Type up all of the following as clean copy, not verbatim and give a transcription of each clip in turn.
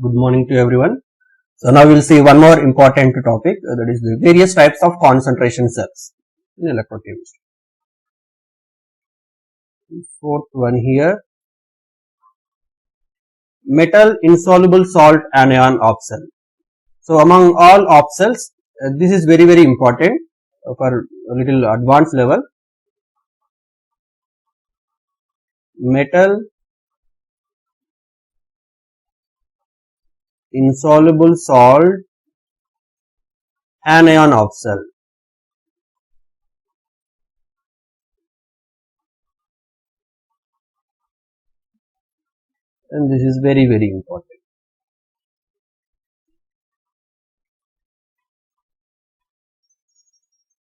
Good morning to everyone. So now we'll see one more important topic, that is the various types of concentration cells in electrochemistry. Fourth one here, metal insoluble salt anion of cell. So among all of cells, this is very important for a little advanced level. Metal insoluble salt anion of cell. And this is very important.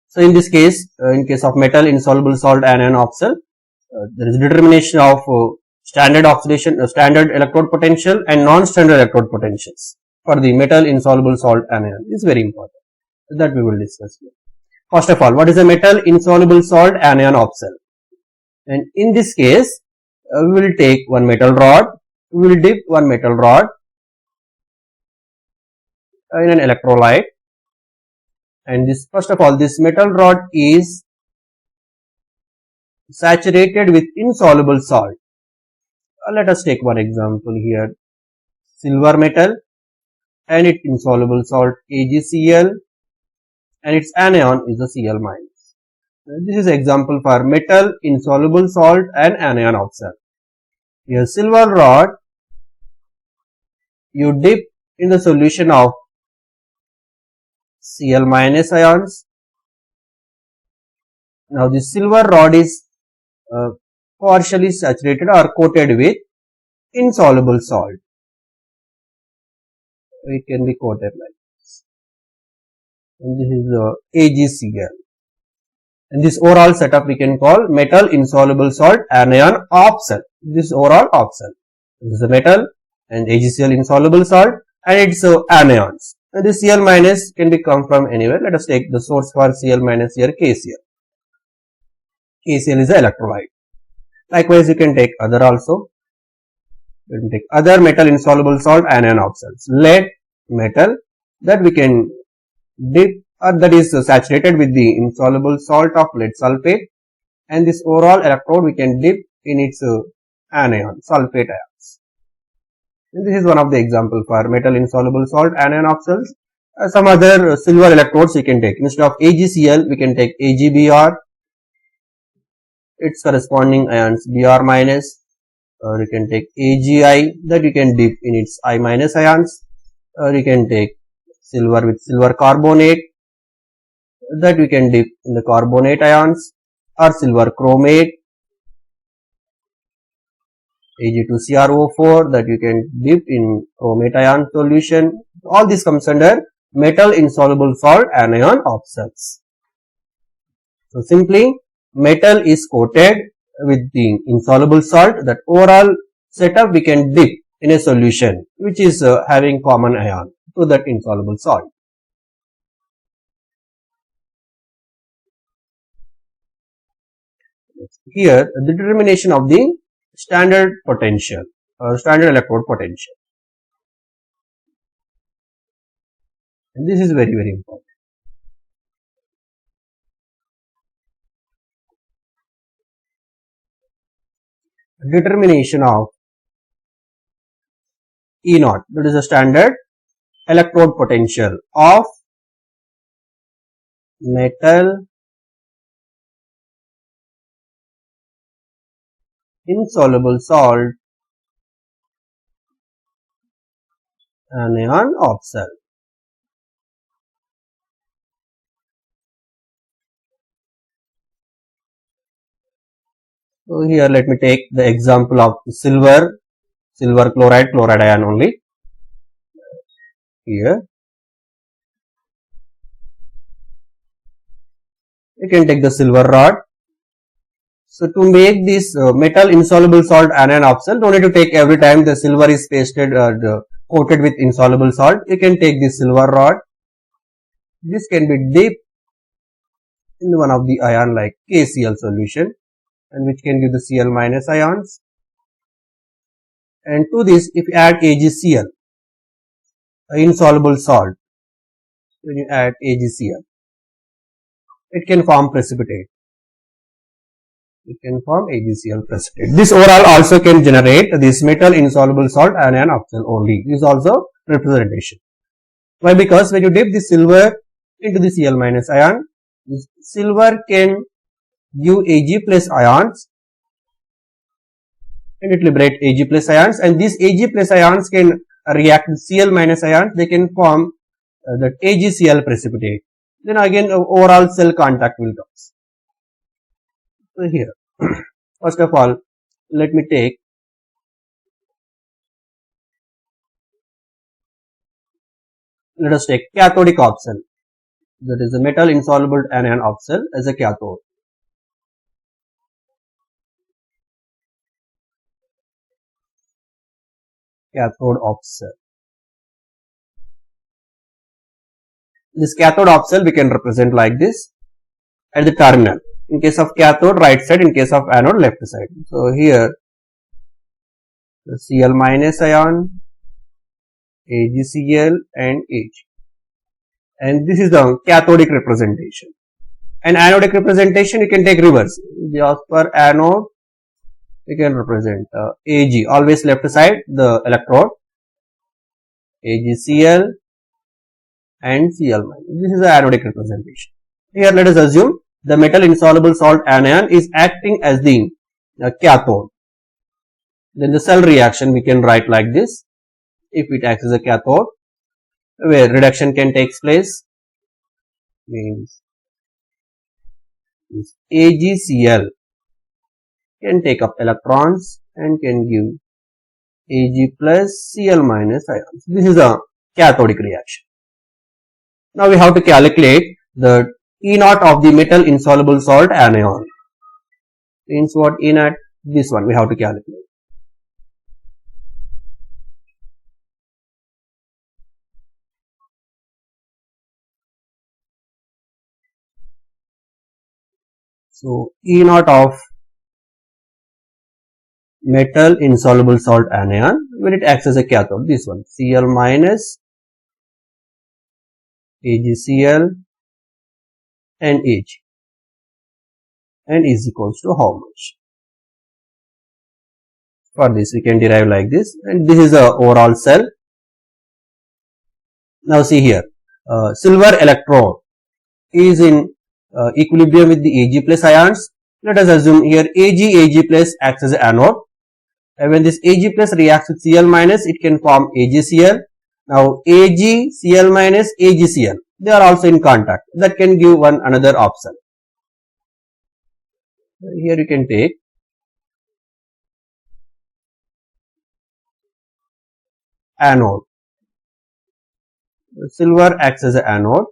So in this case, in case of metal insoluble salt anion of cell, there is determination of standard oxidation, standard electrode potential and non-standard electrode potentials for the metal insoluble salt anion. Is very important. That we will discuss here. First of all, what is a metal insoluble salt anion of cell? And in this case, we will take one metal rod. We will dip one metal rod in an electrolyte. And this, first of all, this metal rod is saturated with insoluble salt. Let us take one example here. Silver metal and its insoluble salt AgCl and its anion is the Cl minus. This is example for metal insoluble salt and anion of cell. Here silver rod, you dip in the solution of Cl minus ions. Now this silver rod is partially saturated or coated with insoluble salt. It can be coated like this. And this is the AgCl. And this overall setup we can call metal insoluble salt anion of cell. This is overall of cell. This is the metal and AgCl insoluble salt and its anions. And this Cl minus can be come from anywhere. Let us take the source for Cl minus here, KCl. KCl is the electrolyte. Likewise, you can take other also. You can take other metal insoluble salt anion of cells. Lead metal that we can dip or that is saturated with the insoluble salt of lead sulfate, and this overall electrode we can dip in its anion, sulfate ions. And this is one of the example for metal insoluble salt anion of cells. Some other silver electrodes we can take. Instead of AgCl, we can take AgBr, its corresponding ions Br minus, or you can take AgI that you can dip in its I minus ions, or you can take silver with silver carbonate that we can dip in the carbonate ions, or silver chromate, Ag2CrO4 that you can dip in chromate ion solution. All this comes under metal insoluble salt anion of cells. So simply metal is coated with the insoluble salt. That overall setup we can dip in a solution which is having common ion to that insoluble salt. Here the determination of the standard potential or standard electrode potential. And this is very important. Determination of E naught, that is the standard electrode potential of metal insoluble salt anion of cell. So here let me take the example of silver chloride ion only. Here you can take the silver rod. So to make this metal insoluble salt anion of cell, don't need to take every time the silver is pasted coated with insoluble salt. You can take this silver rod. This can be dipped in one of the ion like KCl solution, and which can give the Cl minus ions. And to this, if you add AgCl, insoluble salt, when you add AgCl, it can form precipitate. It can form AgCl precipitate. This overall also can generate this metal insoluble salt anion option only. This is also representation. Why? Because when you dip the silver into the Cl minus ion, this silver can give Ag plus ions, and it liberate Ag plus ions, and these Ag plus ions can react with Cl minus ions. They can form that AgCl precipitate. Then again overall cell contact will come. So here, first of all, let us take cathodic option, that is a metal insoluble anion option as a cathode. Cathode option. This cathode option we can represent like this at the terminal. In case of cathode, right side; in case of anode, left side. So here, the Cl minus ion, AgCl and Ag. And this is the cathodic representation. And anodic representation, you can take reverse. As per anode, we can represent Ag, always left side, the electrode, AgCl and Cl minus. This is the anodic representation. Here let us assume the metal insoluble salt anion is acting as the cathode. Then the cell reaction we can write like this. If it acts as a cathode, where reduction can take place, means this AgCl can take up electrons and can give Ag plus Cl minus ions. This is a cathodic reaction. Now we have to calculate the E naught of the metal insoluble salt anion. Means what? E naught, this one we have to calculate. So E naught of metal insoluble salt anion when it acts as a cathode, this one, Cl minus AgCl and Ag, and is equals to how much? For this we can derive like this, and this is the overall cell. Now see here, silver electrode is in equilibrium with the Ag plus ions. Let us assume here Ag plus acts as an anode, and when this Ag plus reacts with Cl minus, it can form AgCl. Now AgCl minus AgCl, they are also in contact. That can give one another option. Here you can take anode. Silver acts as an anode,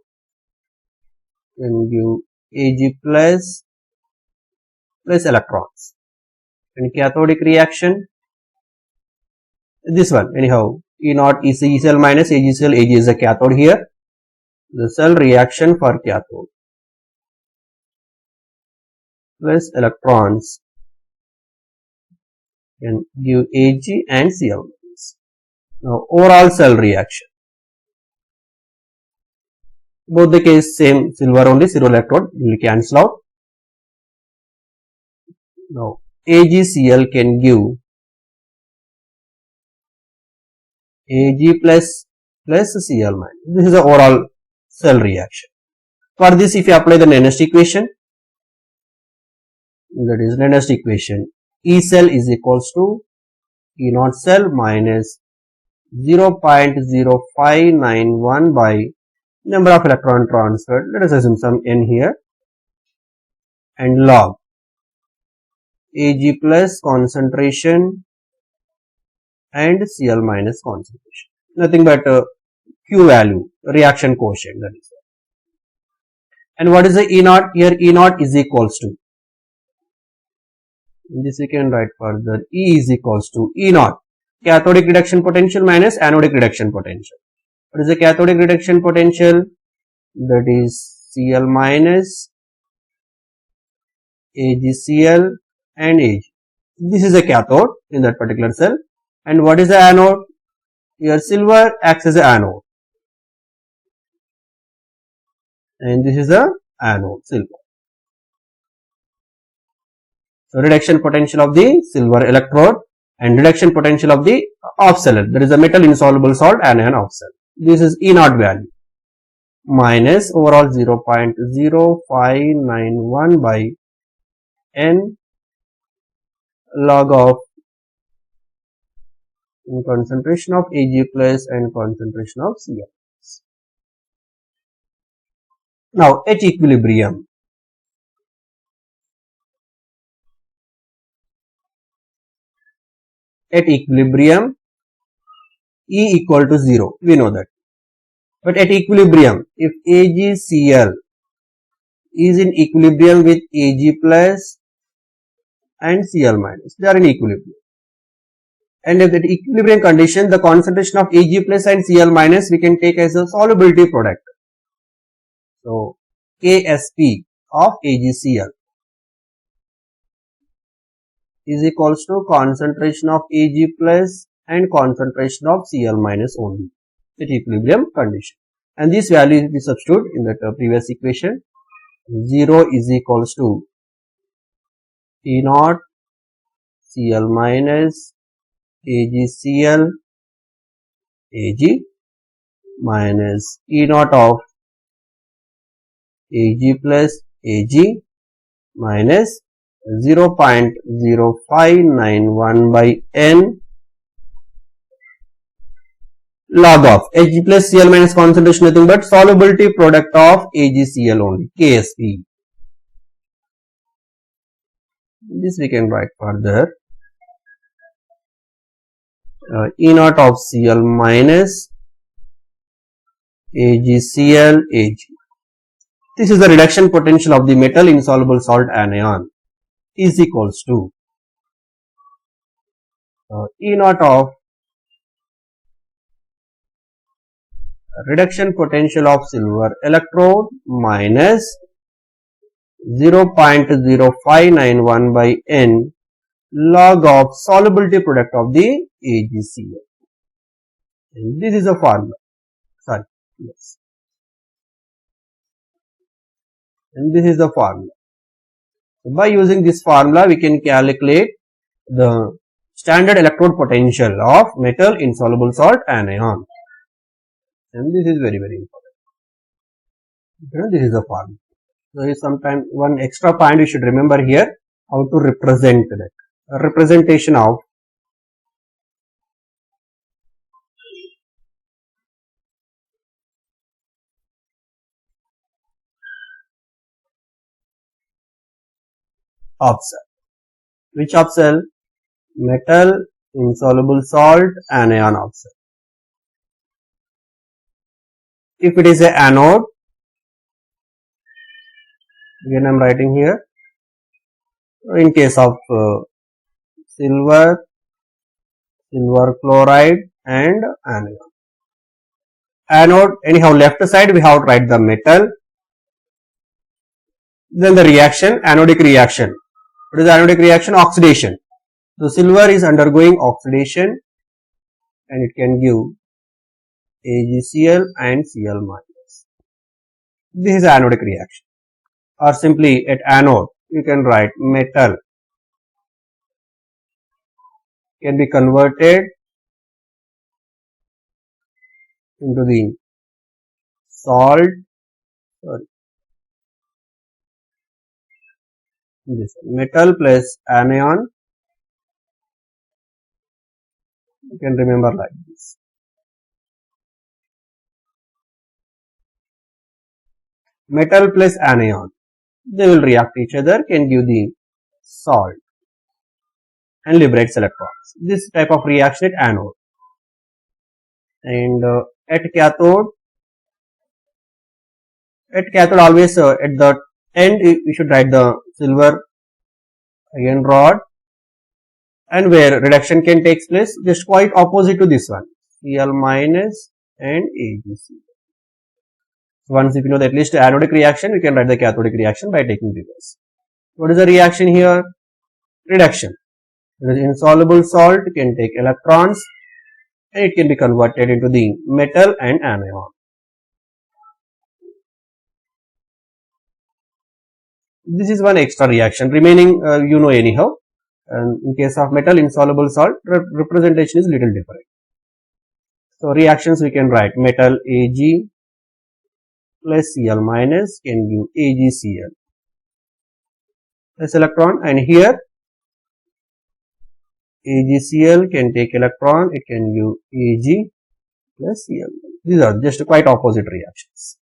can give Ag plus electrons. And cathodic reaction, this one anyhow, E naught ECl minus AgCl, Ag is a cathode here. The cell reaction for cathode plus electrons can give Ag and Cl minus. Now overall cell reaction, both the case same, silver only, zero electrode will cancel out. Now AgCl can give Ag plus Cl minus. This is the overall cell reaction. For this, if you apply the Nernst equation, that is Nernst equation, E cell is equals to E naught cell minus 0.0591 by number of electron transferred. Let us assume some n here, and log Ag plus concentration and Cl minus concentration. Nothing but Q value, reaction quotient, that is. And what is the E naught? Here E naught is equals to, in this we can write further, E is equals to E naught, cathodic reduction potential minus anodic reduction potential. What is the cathodic reduction potential? That is Cl minus AgCl and Ag. This is a cathode in that particular cell. And what is the anode? Here silver acts as an anode. and this is the anode, silver. So reduction potential of the silver electrode and reduction potential of the off cell, that is the metal insoluble salt anion off cell. This is E naught value minus overall 0.0591 by N log of concentration of Ag plus and concentration of Cl. Now at equilibrium, E equal to 0, we know that. But at equilibrium, if AgCl is in equilibrium with Ag plus and Cl minus, they are in equilibrium. And if that equilibrium condition, the concentration of Ag plus and Cl minus we can take as a solubility product. So Ksp of AgCl is equals to concentration of Ag plus and concentration of Cl minus only at equilibrium condition. And this value we substitute in that previous equation. 0 is equals to E naught Cl minus AgCl Ag minus E naught of Ag plus Ag minus 0.0591 by N log of Ag plus Cl minus concentration nothing but solubility product of AgCl only, Ksp. This we can write further. E naught of Cl minus AgCl Ag. This is the reduction potential of the metal insoluble salt anion is equals to E naught of reduction potential of silver electrode minus 0.0591 by N log of solubility product of the AgCl. And this is a formula. Sorry, yes. And this is the formula. So by using this formula, we can calculate the standard electrode potential of metal insoluble salt anion. And this is very important. Okay, this is the formula. So sometimes one extra point you should remember here, how to represent that. A representation of cell. Which cell? Metal insoluble salt anion cell. If it is an anode, again I am writing here, in case of silver chloride and anion. Anode, anyhow left side we have to write the metal. Then the reaction, anodic reaction. What is the anodic reaction? Oxidation. So silver is undergoing oxidation and it can give AgCl and Cl minus. This is anodic reaction. Or simply at anode you can write metal can be converted into the salt, this metal plus anion, you can remember like this. Metal plus anion, they will react each other, can give the salt and liberates electrons. This type of reaction at anode. And at cathode always at the end we should write the silver iron rod, and where reduction can take place just quite opposite to this one, Cl minus and AgCl. Once if you know that at least anodic reaction, we can write the cathodic reaction by taking reverse. What is the reaction here? Reduction. The insoluble salt can take electrons and it can be converted into the metal and anion. This is one extra reaction. Remaining you know anyhow. And in case of metal insoluble salt, representation is little different. So reactions we can write metal Ag plus Cl minus can give AgCl plus electron, and here AgCl can take electron, it can give Ag plus Cl. These are just quite opposite reactions.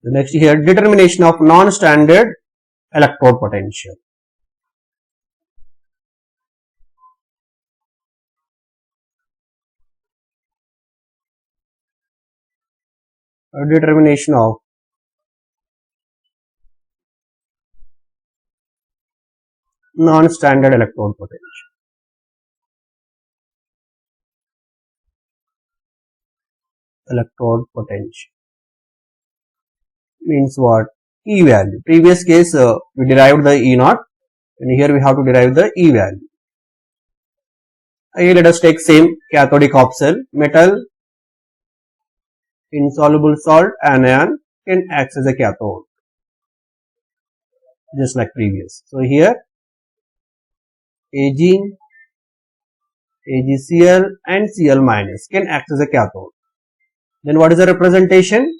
The next here, determination of non-standard electrode potential. Determination of non-standard electrode potential. Electrode potential means what? E value. Previous case we derived the E naught, and here we have to derive the E value. Here let us take same cathodic opcell. Metal insoluble salt anion can act as a cathode, just like previous. So here Ag, AgCl and Cl minus can act as a cathode. Then what is the representation?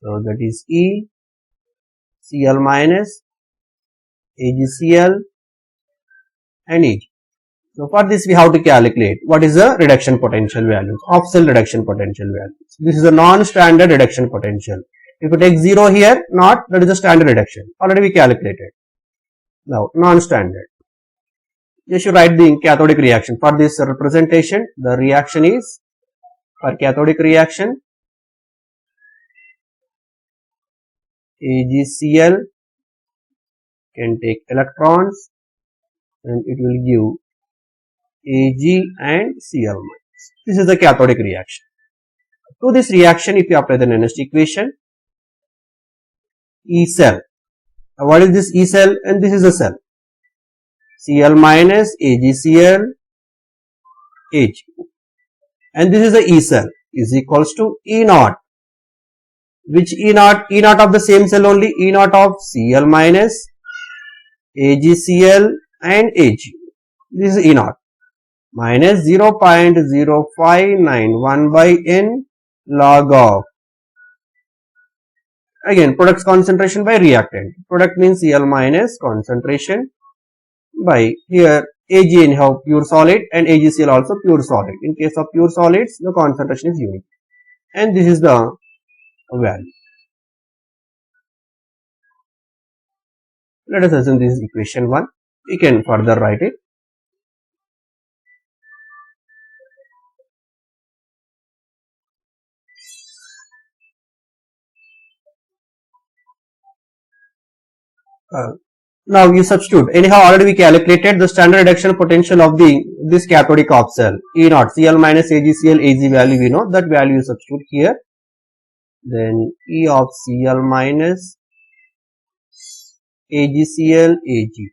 So that is E, Cl minus, AgCl and Ag. So for this we have to calculate what is the reduction potential values, opcell reduction potential values. This is a non-standard reduction potential. If you take 0 here, not, that is a standard reduction. Already we calculated. Now non-standard. Just you write the cathodic reaction. For this representation, the reaction is, for cathodic reaction, AgCl can take electrons and it will give Ag and Cl minus. This is the cathodic reaction. To this reaction, if you apply the Nernst equation, E cell. What is this E cell? And this is a cell. Cl minus, AgCl, Ag. And this is the E cell is equals to E naught. Which E naught? E naught of the same cell only. E naught of Cl minus, AgCl and Ag. This is E naught. Minus 0.0591 by n log of, again, product's concentration by reactant. Product means Cl minus concentration by, here Ag anyhow pure solid and AgCl also pure solid. In case of pure solids, the concentration is unique. And this is the value. Let us assume this is equation 1. We can further write it. Now you substitute. Anyhow, already we calculated the standard reduction potential of this cathodic opcell. E naught, Cl minus, AgCl, Ag value we know. That value you substitute here. Then E of Cl minus, AgCl, Ag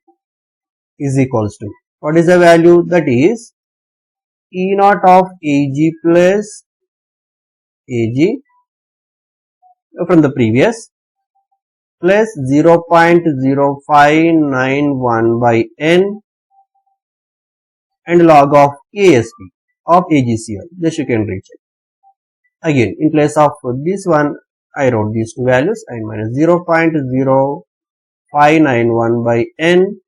is equals to, what is the value? That is E naught of Ag plus Ag from the previous, plus 0.0591 by n and log of Ksp of AgCl. This you can reach it. Again, in place of this one, I wrote these two values, and minus 0.0591 by n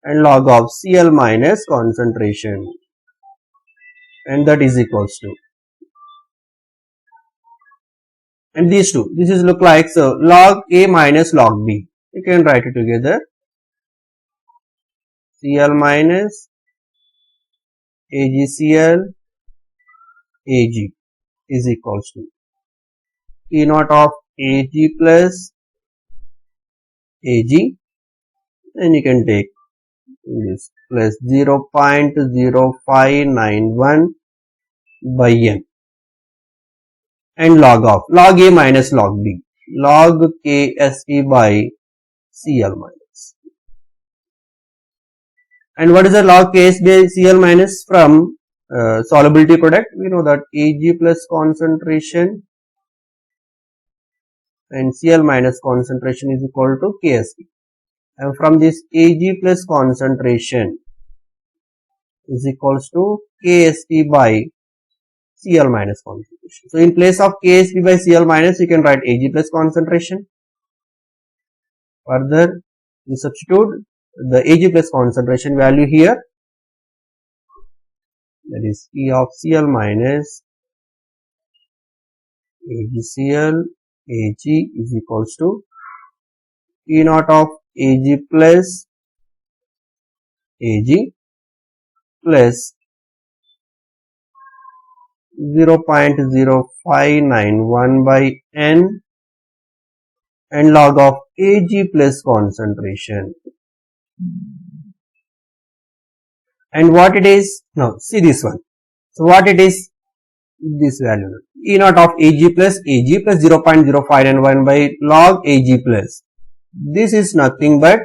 and log of Cl minus concentration, and that is equals to, and these two, this is look like, so log A minus log B. You can write it together. Cl minus, AgCl, Ag is equals to E naught of Ag plus Ag, and you can take this plus 0.0591 by n and log of log A minus log B, log Ksp by Cl minus. And what is the log Ks by Cl minus? From solubility product, we know that Ag plus concentration and Cl minus concentration is equal to Ksp. And from this Ag plus concentration is equals to Ksp by Cl minus concentration. So in place of Ksp by Cl minus, you can write Ag plus concentration. Further, we substitute the Ag plus concentration value here. That is E of Cl minus AgCl Ag is equals to E naught of Ag plus Ag plus 0.0591 by N and log of Ag plus concentration. And what it is? Now see this one. So what it is? This value. E naught of Ag plus 0.0591 by log Ag plus. This is nothing but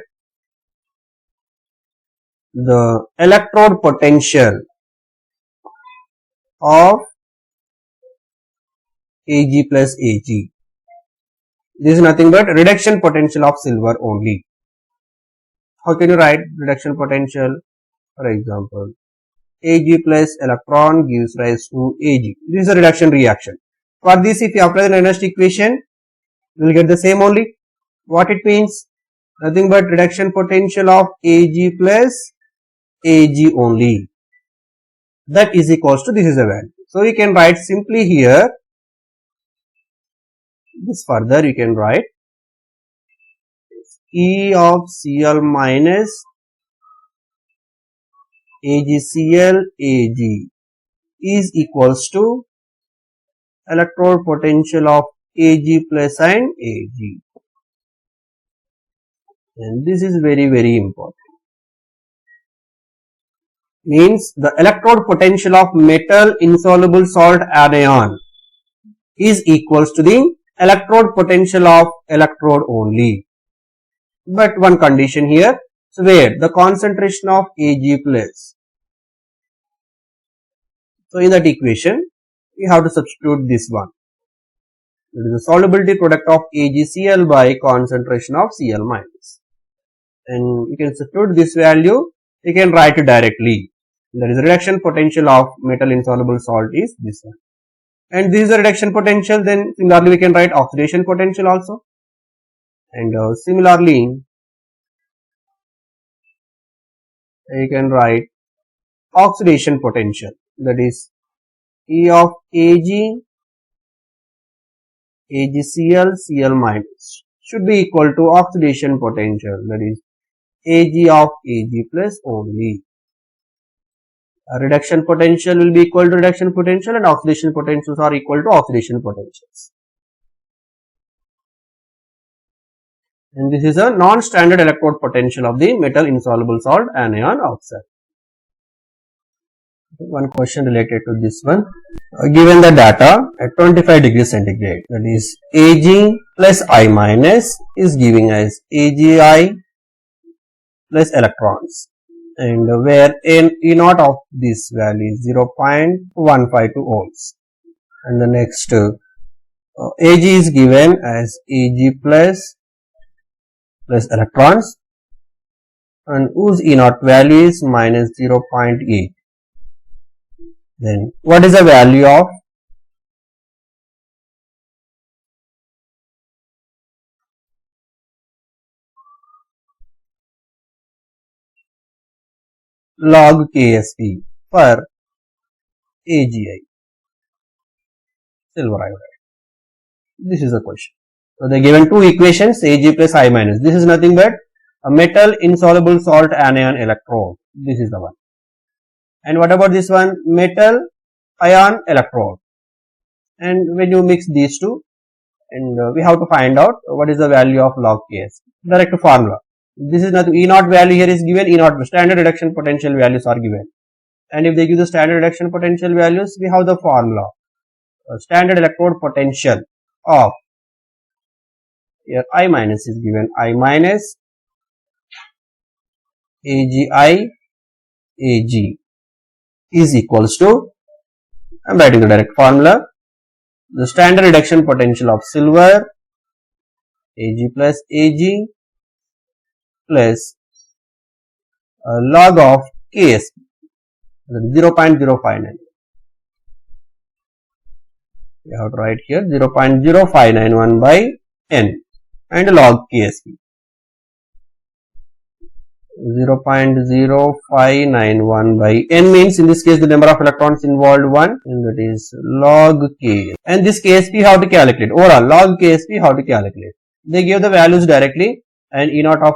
the electrode potential of Ag plus Ag. This is nothing but reduction potential of silver only. How can you write reduction potential? For example, Ag plus electron gives rise to Ag. This is a reduction reaction. For this, if you apply the Nernst equation, you will get the same only. What it means? Nothing but reduction potential of Ag plus Ag only. That is equals to, this is a value. So you can write simply here. This further you can write E of Cl minus AgCl Ag is equals to electrode potential of Ag plus and Ag. And this is very, very important. Means the electrode potential of metal insoluble salt anion is equals to the electrode potential of electrode only. But one condition here, so where the concentration of Ag plus. So in that equation, we have to substitute this one. It is the solubility product of AgCl by concentration of Cl minus. And you can substitute this value, you can write it directly. That is the reduction potential of metal insoluble salt is this one. And this is the reduction potential, then similarly we can write oxidation potential also. And similarly, you can write oxidation potential, that is E of Ag, AgCl, Cl minus should be equal to oxidation potential, that is Ag of Ag plus only. Reduction potential will be equal to reduction potential and oxidation potentials are equal to oxidation potentials. And this is a non-standard electrode potential of the metal insoluble salt anion oxide. One question related to this one. Given the data at 25 degrees centigrade, that is Ag plus I minus is giving us Agi plus electrons. And where E naught of this value is 0.152 ohms. And the next Ag is given as Ag plus electrons and whose E naught value is minus 0.8. Then what is the value of log Ksp for Agi, silver iodide? This is the question. So they are given two equations, Ag plus I minus. This is nothing but a metal insoluble salt anion electrode. This is the one. And what about this one? Metal ion electrode. And when you mix these two, and we have to find out what is the value of log Ks. Direct formula. This is nothing. E naught value here is given. E naught standard reduction potential values are given. And if they give the standard reduction potential values, we have the formula. Standard electrode potential of, here I minus is given, I minus Agi Ag is equals to, I am writing the direct formula, the standard reduction potential of silver Ag plus Ag plus log of Ksp, 0.059. We have to write here 0.0591 by n and log Ksp. 0.0591 by n means in this case the number of electrons involved 1, and that is log K. And this Ksp how to calculate? Overall log Ksp how to calculate? They give the values directly, and E naught of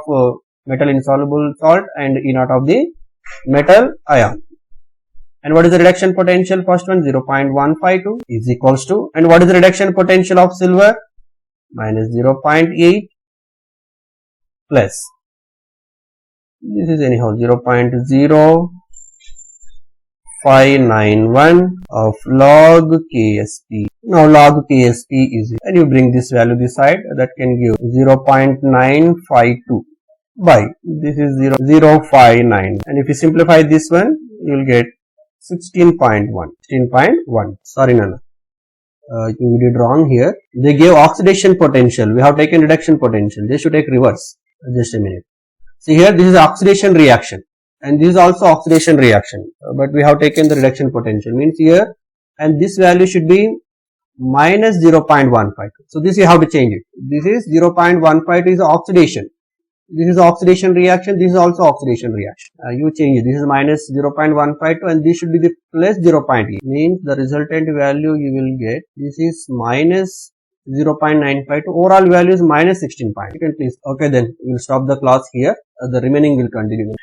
metal insoluble salt and E naught of the metal ion. And what is the reduction potential? First one 0.152 is equals to, and what is the reduction potential of silver? Minus 0.8 plus, this is anyhow 0.0591 of log Ksp. Now log Ksp is, and you bring this value this side, that can give 0.952 by, this is 0.059, and if you simplify this one, you will get 16.1. Sorry, Nana. You did wrong here. They gave oxidation potential. We have taken reduction potential. They should take reverse. Just a minute. See here, this is oxidation reaction, and this is also oxidation reaction. But we have taken the reduction potential. Means here, and this value should be minus 0.152. So this you have to change it. This is 0.152 is oxidation. This is oxidation reaction. This is also oxidation reaction. You change it. This is minus 0.152 and this should be the plus 0.8. Means the resultant value you will get. This is minus 0.952. Overall value is minus 16. You can please. Okay, then we will stop the class here. The remaining will continue.